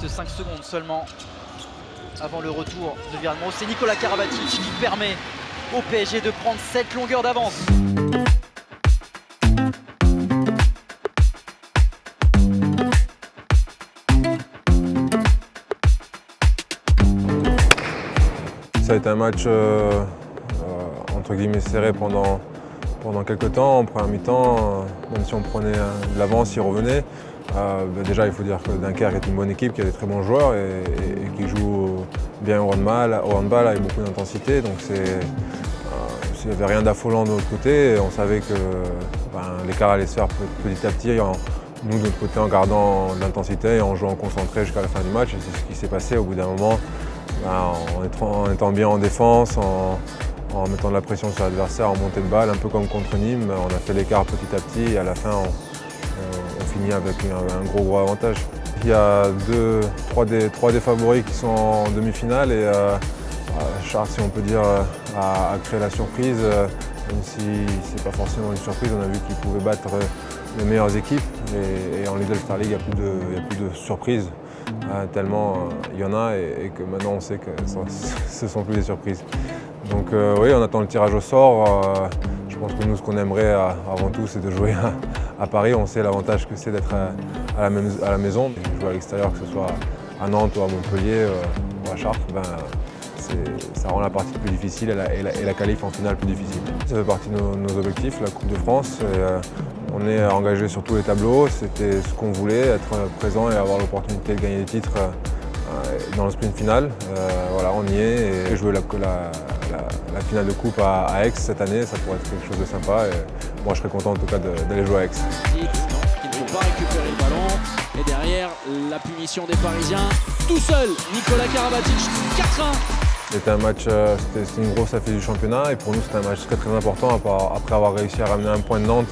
reste 5 secondes seulement avant le retour de Virano. C'est Nikola Karabatic qui permet au PSG de prendre cette longueur d'avance. Ça a été un match entre guillemets serré pendant quelques temps. En première mi-temps, même si on prenait de l'avance, ils revenaient. Déjà, il faut dire que Dunkerque est une bonne équipe, qui a des très bons joueurs et qui joue bien au handball avec beaucoup d'intensité. Donc il n'y avait rien d'affolant de notre côté. On savait que l'écart allait se faire petit à petit. Nous, de notre côté, en gardant de l'intensité et en jouant concentré jusqu'à la fin du match. Et c'est ce qui s'est passé au bout d'un moment. En étant bien en défense, en mettant de la pression sur l'adversaire, en montée de balle, un peu comme contre Nîmes, on a fait l'écart petit à petit et à la fin on finit avec un gros avantage. Il y a trois des favoris qui sont en demi-finale et Charles, si on peut dire, a créé la surprise, même si ce n'est pas forcément une surprise, on a vu qu'il pouvait battre les meilleures équipes et en Lidl Star League, il n'y a plus de surprises. Tellement il y en a et que maintenant on sait que ce ne sont plus des surprises. Donc oui, on attend le tirage au sort. Je pense que nous, ce qu'on aimerait avant tout, c'est de jouer à Paris. On sait l'avantage que c'est d'être à la maison. Jouer à l'extérieur, que ce soit à Nantes ou à Montpellier ou à Chartres, ça rend la partie plus difficile et la qualif en finale plus difficile. Ça fait partie de nos objectifs, la Coupe de France. On est engagé sur tous les tableaux, c'était ce qu'on voulait, être présent et avoir l'opportunité de gagner des titres dans le sprint final. Voilà, on y est et jouer la finale de coupe à Aix cette année, ça pourrait être quelque chose de sympa. Et moi je serais content en tout cas d'aller jouer à Aix. Qui ne vont pas récupérer le ballon. Et derrière, la punition des Parisiens. Tout seul, Nikola Karabatic, 4-1. C'était un match, c'était une grosse affaire du championnat et pour nous c'était un match très important après avoir réussi à ramener un point de Nantes,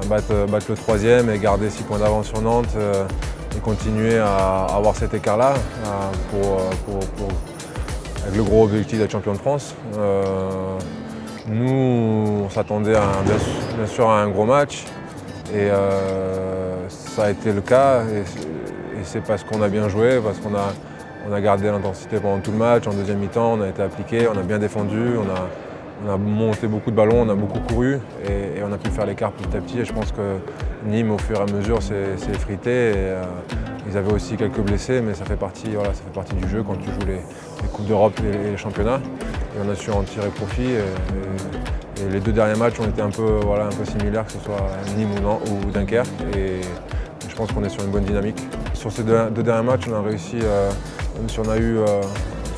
battre le troisième et garder 6 points d'avance sur Nantes et continuer à avoir cet écart-là avec le gros objectif d'être champion de France. Nous, on s'attendait bien sûr à un gros match et ça a été le cas et c'est parce qu'on a bien joué, parce qu'on a gardé l'intensité pendant tout le match. En deuxième mi-temps, on a été appliqué, on a bien défendu, on a monté beaucoup de ballons, on a beaucoup couru et on a pu faire l'écart petit à petit. Et je pense que Nîmes, au fur et à mesure, s'est effrité. Ils avaient aussi quelques blessés, mais ça fait partie du jeu quand tu joues les Coupes d'Europe et les championnats. Et on a su en tirer profit. Et les 2 derniers matchs ont été un peu similaires, que ce soit Nîmes ou Dunkerque. Et je pense qu'on est sur une bonne dynamique. Sur ces deux derniers matchs, on a réussi, même si on a eu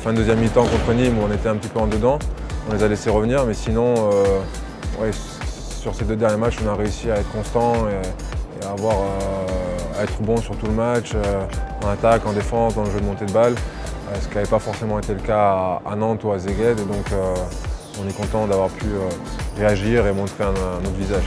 fin de deuxième mi-temps contre Nîmes où on était un petit peu en dedans, on les a laissés revenir, mais sinon, sur ces 2 derniers matchs, on a réussi à être constant et à être bon sur tout le match, en attaque, en défense, dans le jeu de montée de balle, ce qui n'avait pas forcément été le cas à Nantes ou à Szeged. Et donc, on est content d'avoir pu réagir et montrer un autre visage.